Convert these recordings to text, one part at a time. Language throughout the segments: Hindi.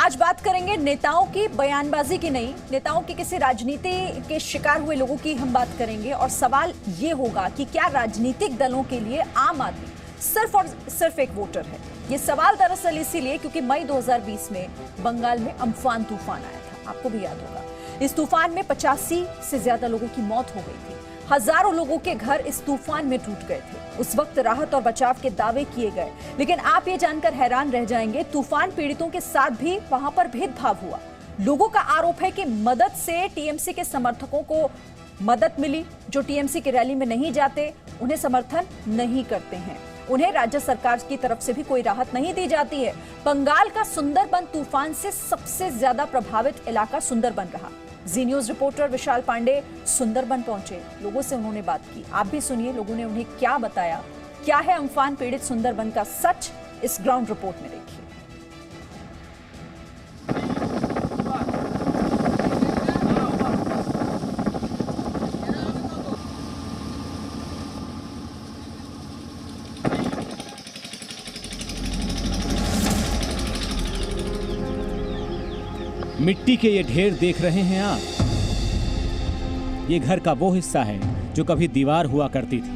आज बात करेंगे नेताओं की बयानबाजी की नहीं, नेताओं की किसी राजनीति के शिकार हुए लोगों की हम बात करेंगे। और सवाल ये होगा कि क्या राजनीतिक दलों के लिए आम आदमी सिर्फ और सिर्फ एक वोटर है। ये सवाल दरअसल इसीलिए क्योंकि मई 2020 में बंगाल में अम्फान तूफान आया था, आपको भी याद होगा। इस तूफान में 85 से ज्यादा लोगों की मौत हो गई थी। हजारों लोगों के घर इस तूफान में टूट गए थे। उस वक्त राहत और बचाव के दावे किए गए, लेकिन आप ये जानकर हैरान रह जाएंगे, तूफान पीड़ितों के साथ भी वहां पर भेदभाव हुआ। लोगों का आरोप है कि मदद से टीएमसी के समर्थकों को मदद मिली, जो टीएमसी की रैली में नहीं जाते उन्हें समर्थन नहीं करते हैं। उन्हें राज्य सरकार की तरफ से भी कोई राहत नहीं दी जाती है। बंगाल का सुंदरबन तूफान से सबसे ज्यादा प्रभावित इलाका सुंदरबन रहा। जी न्यूज रिपोर्टर विशाल पांडे सुंदरबन पहुंचे, लोगों से उन्होंने बात की। आप भी सुनिए लोगों ने उन्हें क्या बताया। क्या है अम्फान पीड़ित सुंदरबन का सच, इस ग्राउंड रिपोर्ट में देखिए। मिट्टी के ये ढेर देख रहे हैं आप, ये घर का वो हिस्सा है जो कभी दीवार हुआ करती थी।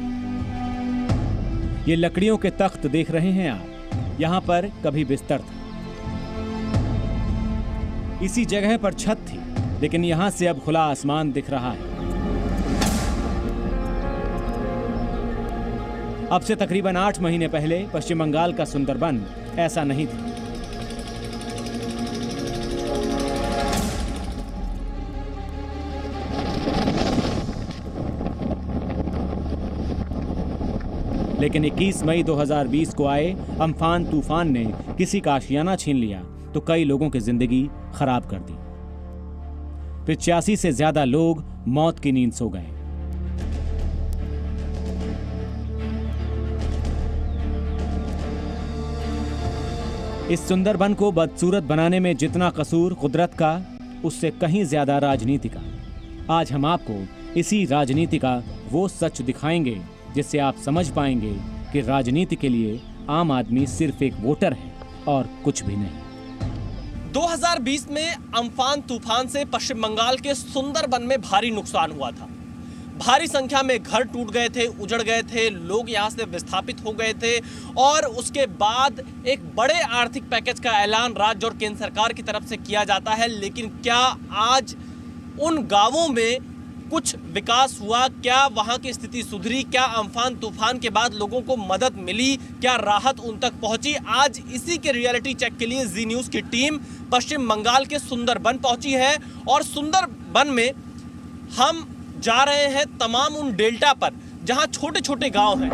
ये लकड़ियों के तख्त देख रहे हैं आप, यहां पर कभी बिस्तर था। इसी जगह पर छत थी, लेकिन यहां से अब खुला आसमान दिख रहा है। अब से तकरीबन 8 महीने पहले पश्चिम बंगाल का सुंदरबन ऐसा नहीं था। लेकिन 21 मई 2020 को आए अम्फान तूफान ने किसी का आशियाना छीन लिया तो कई लोगों की जिंदगी खराब कर दी। 85 से ज्यादा लोग मौत की नींद सो गए। इस सुंदरबन को बदसूरत बनाने में जितना कसूर कुदरत का, उससे कहीं ज्यादा राजनीति का। आज हम आपको इसी राजनीति का वो सच दिखाएंगे जिससे आप समझ पाएंगे कि राजनीति के लिए आम आदमी सिर्फ एक वोटर है और कुछ भी नहीं। 2020 में अम्फान तूफान से पश्चिम बंगाल के सुंदरबन में भारी नुकसान हुआ था। भारी संख्या में घर टूट गए थे, उजड़ गए थे, लोग यहां से विस्थापित हो गए थे। और उसके बाद एक बड़े आर्थिक पैकेज का ऐलान राज्य और केंद्र सरकार की तरफ से किया जाता है। लेकिन क्या आज उन गांवों में कुछ विकास हुआ? क्या वहां की स्थिति सुधरी? क्या अम्फान तूफान के बाद लोगों को मदद मिली? क्या राहत उन तक पहुंची? आज इसी के रियलिटी चेक के लिए जी न्यूज की टीम पश्चिम बंगाल के सुंदरबन पहुंची है। और सुंदरबन में हम जा रहे हैं तमाम उन डेल्टा पर जहां छोटे छोटे गांव हैं।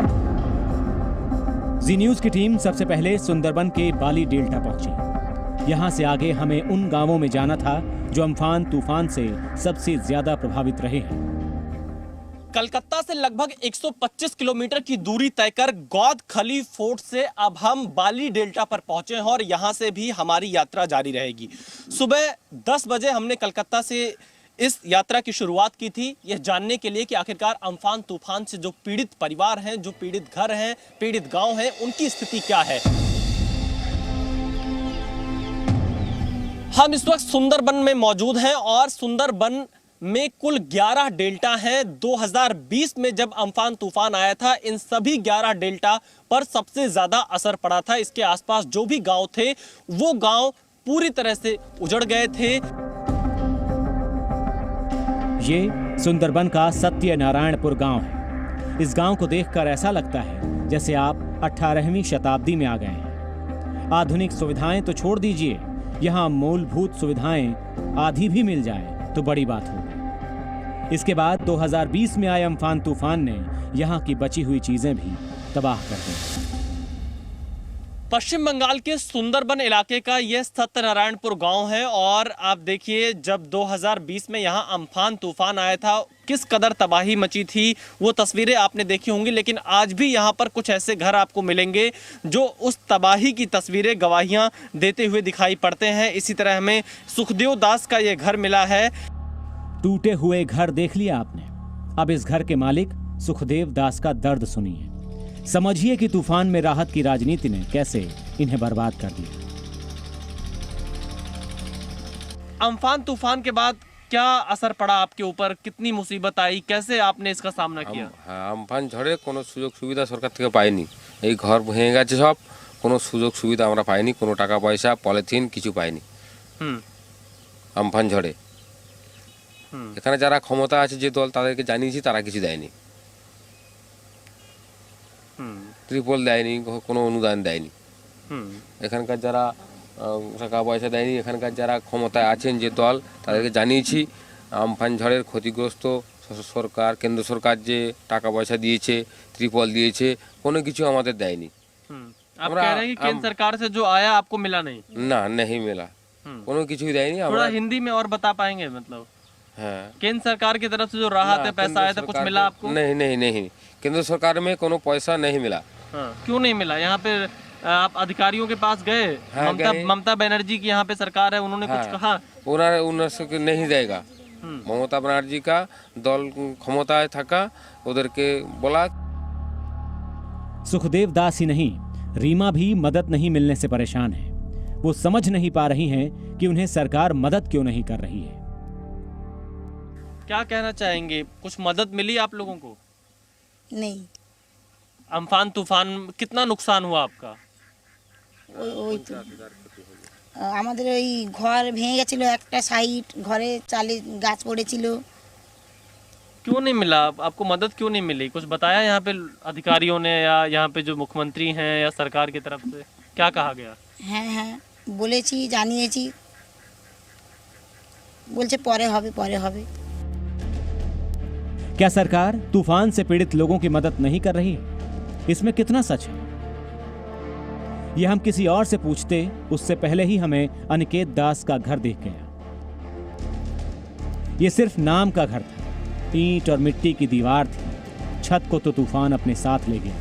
जी न्यूज की टीम सबसे पहले सुंदरबन के बाली डेल्टा पहुंची। यहां से आगे हमें उन गांवों में जाना था जो अम्फान तूफान से सबसे ज्यादा प्रभावित रहे हैं। कलकत्ता से लगभग 125 किलोमीटर की दूरी तय कर गौद खली फोर्ट से अब हम बाली डेल्टा पर पहुंचे हैं और यहां से भी हमारी यात्रा जारी रहेगी। सुबह 10 बजे हमने कलकत्ता से इस यात्रा की शुरुआत की थी, यह जानने के लिए कि आखिरकार अम्फान तूफान से जो पीड़ित परिवार हैं, जो पीड़ित घर हैं, पीड़ित गांव हैं, उनकी स्थिति क्या है। हम इस वक्त सुंदरबन में मौजूद हैं और सुंदरबन में कुल 11 डेल्टा हैं। 2020 में जब अम्फान तूफान आया था, इन सभी 11 डेल्टा पर सबसे ज्यादा असर पड़ा था। इसके आसपास जो भी गांव थे वो गांव पूरी तरह से उजड़ गए थे। ये सुंदरबन का सत्यनारायणपुर गांव है। इस गांव को देखकर ऐसा लगता है जैसे आप 18वीं शताब्दी में आ गए हैं। आधुनिक सुविधाएं तो छोड़ दीजिए, यहाँ मूलभूत सुविधाएं आधी भी मिल जाए तो बड़ी बात होगी। इसके बाद 2020 में आए अम्फान तूफान ने यहाँ की बची हुई चीजें भी तबाह कर दी। पश्चिम बंगाल के सुंदरबन इलाके का यह सत्यनारायणपुर गांव है और आप देखिए जब 2020 में यहां अम्फान तूफान आया था किस कदर तबाही मची थी, वो तस्वीरें आपने देखी होंगी। लेकिन आज भी यहां पर कुछ ऐसे घर आपको मिलेंगे जो उस तबाही की तस्वीरें, गवाहियां देते हुए दिखाई पड़ते हैं। इसी तरह हमें सुखदेव दास का ये घर मिला है। टूटे हुए घर देख लिया आपने, अब इस घर के मालिक सुखदेव दास का दर्द सुनिए। समझिए कि तूफान में राहत की राजनीति ने कैसे इन्हें बर्बाद कर दिया। अम्फान तूफान के बाद क्या असर पड़ा आपके ऊपर, कितनी मुसीबत आई, कैसे आपने इसका सामना किया? হ্যাঁ আমফান ঝড়ে কোনো সুযোগ সুবিধা সরকার থেকে পাইনি। এই ঘর ভেঙে গেছে সব, কোনো সুযোগ সুবিধা আমরা পাইনি, কোনো টাকা পয়সা পলিথিন কিছু পাইনি হুম আমফান ঝড়ে। হুম এখানে যারা ক্ষমতা আছে যে দল তাদেরকে জানিয়েছি, তারা কিছু দেয়নি, হুম ত্রিপল দেয়নি, কোনো অনুদান দেয়নি। হুম এখানকার যারা টাকা পয়সা দেয়নি, এখানকার যারা ক্ষমতায় আছেন যে দল তাদেরকে জানিয়েছি। আমফান ঝড়ের ক্ষতিগ্রস্ত সরকার, কেন্দ্র সরকার যে টাকা পয়সা দিয়েছে, ত্রিপল দিয়েছে, কোনো কিছু আমাদের দেয়নি। आप हमरा- कह रहे हैं कि केंद्र सरकार से जो आया आपको मिला नहीं? না নেই মেলা, কোনো কিছুই দেয়নি थोड़ा আমরা। हिंदी में और बता पाएंगे, मतलब হ্যাঁ केंद्र सरकार की तरफ से जो राहत है, पैसा आया था, कुछ मिला आपको? नहीं नहीं नहीं, केंद्र सरकार में कोनो पैसा नहीं मिला। हाँ, क्यों नहीं मिला? यहाँ पे आप अधिकारियों के पास गए? हाँ, गए। ममता बनर्जी की यहाँ पे सरकार है, उन्होंने कुछ हाँ। कहा? ওনার से नहीं देगा। মমতা ব্যানার্জি का দল ক্ষমতায় থাকা ওদেরকে বলা। सुखदेव दास ही नहीं, रीमा भी मदद नहीं मिलने से परेशान है। वो समझ नहीं पा रही हैं कि उन्हें सरकार मदद क्यों नहीं कर रही है। क्या कहना चाहेंगे, कुछ मदद मिली आप लोगों को? নেই अम्फान तूफान कितना नुकसान हुआ आपका? ওই তো আমাদের ওই ঘর ভেঙে গেছিল, একটা সাইড ঘরে চালে গাছ পড়েছিল। क्यों नहीं मिला आपको? मदद क्यों नहीं मिली? कुछ बताया यहाँ पे अधिकारियों ने, या यहाँ पे जो मुख्यमंत्री हैं या सरकार की तरफ से क्या कहा गया? হ্যাঁ হ্যাঁ বলেছি, জানিয়েছি, বলছে পরে হবে পরে হবে। क्या सरकार तूफान से पीड़ित लोगों की मदद नहीं कर रही है? इसमें कितना सच है? यह हम किसी और से पूछते, उससे पहले ही हमें अनिकेत दास का घर देख गया। यह सिर्फ नाम का घर था, ईंट और मिट्टी की दीवार थी। छत को तो तूफान अपने साथ ले गया।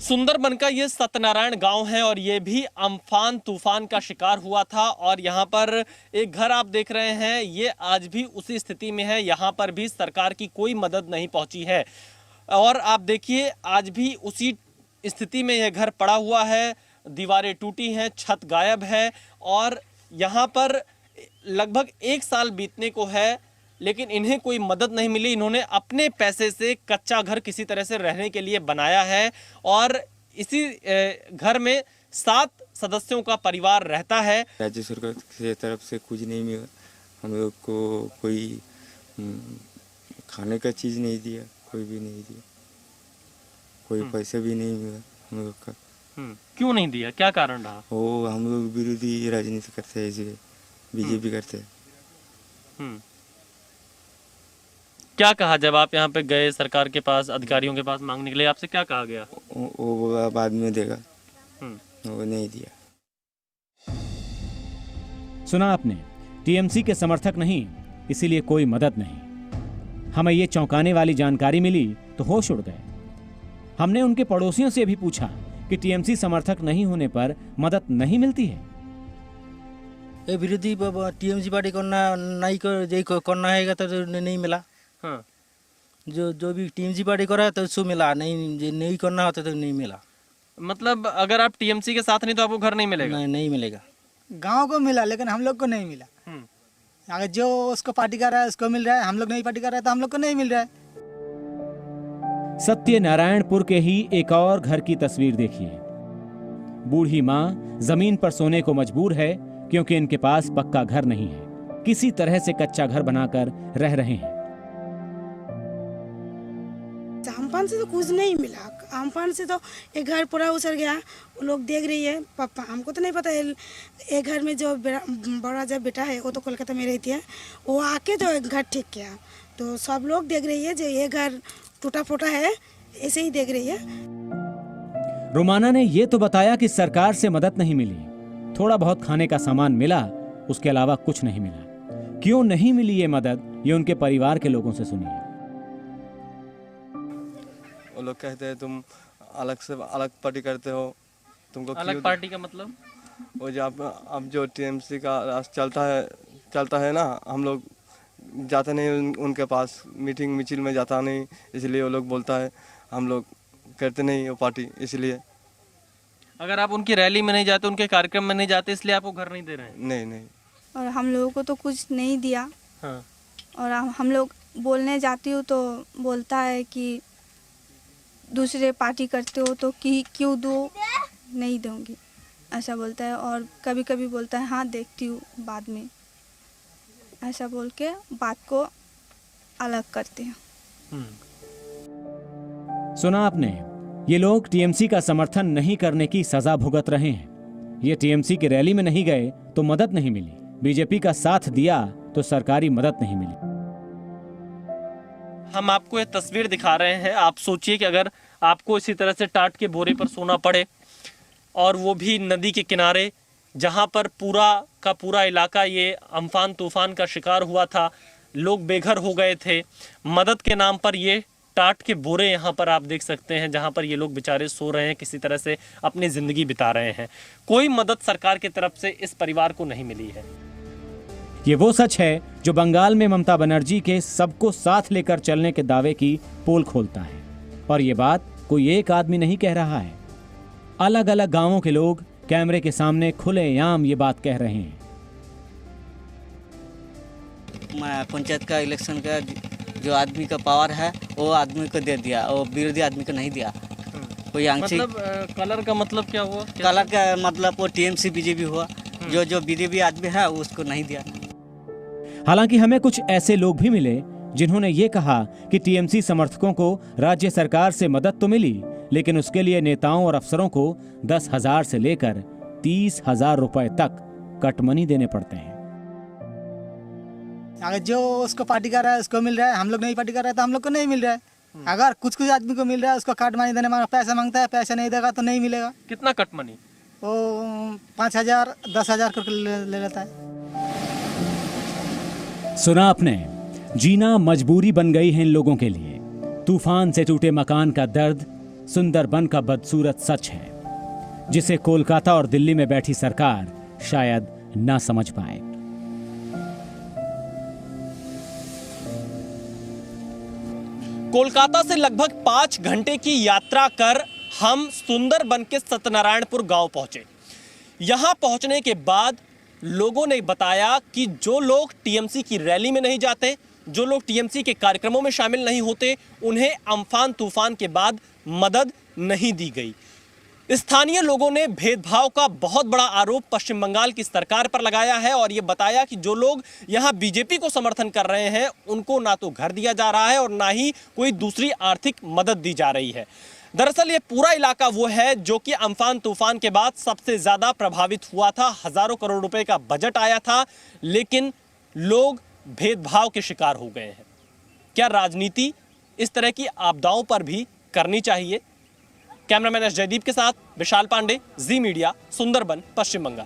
सुंदरबन का ये सत्यनारायण गांव है और ये भी अम्फान तूफान का शिकार हुआ था। और यहाँ पर एक घर आप देख रहे हैं, ये आज भी उसी स्थिति में है। यहाँ पर भी सरकार की कोई मदद नहीं पहुंची है। और आप देखिए आज भी उसी स्थिति में यह घर पड़ा हुआ है, दीवारें टूटी हैं, छत गायब है। और यहाँ पर लगभग 1 साल बीतने को है, लेकिन इन्हें कोई मदद नहीं मिली। इन्होंने अपने पैसे से कच्चा घर किसी तरह से रहने के लिए बनाया है और इसी घर में 7 सदस्यों का परिवार रहता है। राज्य सरकार की तरफ से कुछ नहीं मिला हम लोग को, कोई खाने का चीज़ नहीं दिया, कोई भी नहीं दिया, कोई पैसा भी नहीं मिला हम लोग का। क्यों नहीं दिया, क्या कारण रहा? वो हम लोग विरोधी राजनीति करते हैं, इसलिए बीजेपी करते हैं। क्या कहा जब आप यहाँ पे गए सरकार के पास, अधिकारियों के पास मांगने के लिए, आपसे क्या कहा गया? वो बोला बाद में देगा, वो नहीं दिया। सुना आपने, टीएमसी के समर्थक नहीं, इसीलिए कोई मदद नहीं। हमें ये चौंकाने वाली जानकारी मिली तो होश उड़ गए। हमने उनके पड़ोसियों से भी पूछा कि टीएमसी समर्थक नहीं होने पर मदद नहीं मिलती है। ये विरोधी टीएमसी पार्टी करना नहीं कर करना है तो नहीं मिला। हाँ। जो भी टीएमसी पार्टी करा है तो उसको मिला, नहीं करना होता तो नहीं मिला। मतलब अगर आप टीएमसी के साथ नहीं तो आपको घर नहीं मिलेगा? नहीं मिलेगा। गांव को मिला लेकिन हम लोग को नहीं मिला। अगर जो उसको पार्टी कर रहा है उसको मिल रहा है, हम लोग नहीं पार्टी कर रहे हैं तो हम लोग को नहीं मिल रहा है। सत्यनारायणपुर के ही एक और घर की तस्वीर देखिए। बूढ़ी माँ जमीन पर सोने को मजबूर है क्योंकि इनके पास पक्का घर नहीं है। किसी तरह से कच्चा घर बनाकर रह रहे हैं। अम्फान से तो कुछ नहीं मिला। अम्फान से तो एक घर पूरा उछड़ गया, वो लोग देख रही है। पापा हमको तो नहीं पता है। एक घर में जो बड़ा जब बेटा है वो तो कोलकाता में रहती है, वो आके जो एक घर ठीक किया, तो सब लोग देख रही है जो ये घर टूटा फूटा है, ऐसे ही देख रही है। रोमाना ने ये तो बताया कि सरकार से मदद नहीं मिली, थोड़ा बहुत खाने का सामान मिला, उसके अलावा कुछ नहीं मिला। क्यों नहीं मिली ये मदद, ये उनके परिवार के लोगों से सुनिए। वो लोग कहते हैं तुम अलग पार्टी करते हो, तुमको अलग पार्टी का मतलब? वो जो अब जो टीएमसी का रास्ता चलता है ना, हम लोग जाते नहीं उनके पास, मीटिंग मिचिल में जाता नहीं, इसलिए वो लोग बोलता है हम लोग करते नहीं वो पार्टी, इसलिए। अगर आप उनकी रैली में नहीं जाते, उनके कार्यक्रम में नहीं जाते, इसलिए आपको घर नहीं दे रहे हैं? नहीं नहीं। और हम लोगों को तो कुछ नहीं दिया। हाँ। और हम लोग बोलने जाती हूँ तो बोलता है कि दूसरे पार्टी करते हो तो क्यों दो, नहीं दूंगी, ऐसा बोलता है। और कभी कभी बोलता है हाँ देखती हूँ बाद में, ऐसा बोल के बात को अलग करते हैं। सुना आपने, ये लोग टीएमसी का समर्थन नहीं करने की सजा भुगत रहे हैं। ये टीएमसी की रैली में नहीं गए तो मदद नहीं मिली, बीजेपी का साथ दिया तो सरकारी मदद नहीं मिली। हम आपको ये तस्वीर दिखा रहे हैं। आप सोचिए कि अगर आपको इसी तरह से टाट के बोरे पर सोना पड़े, और वो भी नदी के किनारे, जहां पर पूरा का पूरा इलाका ये अम्फान तूफान का शिकार हुआ था, लोग बेघर हो गए थे। मदद के नाम पर ये टाट के बोरे यहाँ पर आप देख सकते हैं, जहाँ पर ये लोग बेचारे सो रहे हैं, किसी तरह से अपनी ज़िंदगी बिता रहे हैं। कोई मदद सरकार की तरफ से इस परिवार को नहीं मिली है। ये वो सच है जो बंगाल में ममता बनर्जी के सबको साथ लेकर चलने के दावे की पोल खोलता है। और ये बात कोई एक आदमी नहीं कह रहा है, अलग अलग गांवों के लोग कैमरे के सामने खुलेआम ये बात कह रहे हैं। पंचायत का इलेक्शन का जो आदमी का पावर है वो आदमी को दे दिया, वो विरोधी आदमी को नहीं दिया। कोई आंशिक मतलब कलर का मतलब क्या हुआ? कलर का मतलब वो टीएमसी बीजेपी हुआ, जो बीजेपी आदमी है उसको नहीं दिया। हालांकि हमें कुछ ऐसे लोग भी मिले जिन्होंने ये कहा कि टीएमसी समर्थकों को राज्य सरकार से मदद तो मिली, लेकिन उसके लिए नेताओं और अफसरों को 10,000 से लेकर 30,000 रुपए तक कटमनी देने पड़ते हैं। अगर जो उसको पार्टी कर रहा है उसको मिल रहा है, हम लोग नहीं पार्टी कर रहे हैं तो हम लोग को नहीं मिल रहा है। अगर कुछ आदमी को मिल रहा है उसको काट मनी देने में पैसा मांगता है, पैसा नहीं देगा तो नहीं मिलेगा। कितना कट मनी? वो 5,000 10,000 करके ले लेता है। सुना आपने, जीना मजबूरी बन गई है इन लोगों के लिए। तूफान से टूटे मकान का दर्द सुंदरबन का बदसूरत सच है, जिसे कोलकाता और दिल्ली में बैठी सरकार शायद ना समझ पाए। कोलकाता से लगभग 5 घंटे की यात्रा कर हम सुंदरबन के सत्यनारायणपुर गांव पहुंचे। यहां पहुंचने के बाद लोगों ने बताया कि जो लोग टीएमसी की रैली में नहीं जाते, जो लोग टीएमसी के कार्यक्रमों में शामिल नहीं होते, उन्हें अम्फान तूफान के बाद मदद नहीं दी गई। स्थानीय लोगों ने भेदभाव का बहुत बड़ा आरोप पश्चिम बंगाल की सरकार पर लगाया है और ये बताया कि जो लोग यहाँ बीजेपी को समर्थन कर रहे हैं उनको ना तो घर दिया जा रहा है और ना ही कोई दूसरी आर्थिक मदद दी जा रही है। दरअसल ये पूरा इलाका वो है जो कि अम्फान तूफान के बाद सबसे ज्यादा प्रभावित हुआ था। हजारों करोड़ रुपए का बजट आया था, लेकिन लोग भेदभाव के शिकार हो गए हैं। क्या राजनीति इस तरह की आपदाओं पर भी करनी चाहिए? कैमरामैन एस जयदीप के साथ विशाल पांडे, जी मीडिया, सुंदरबन, पश्चिम बंगाल।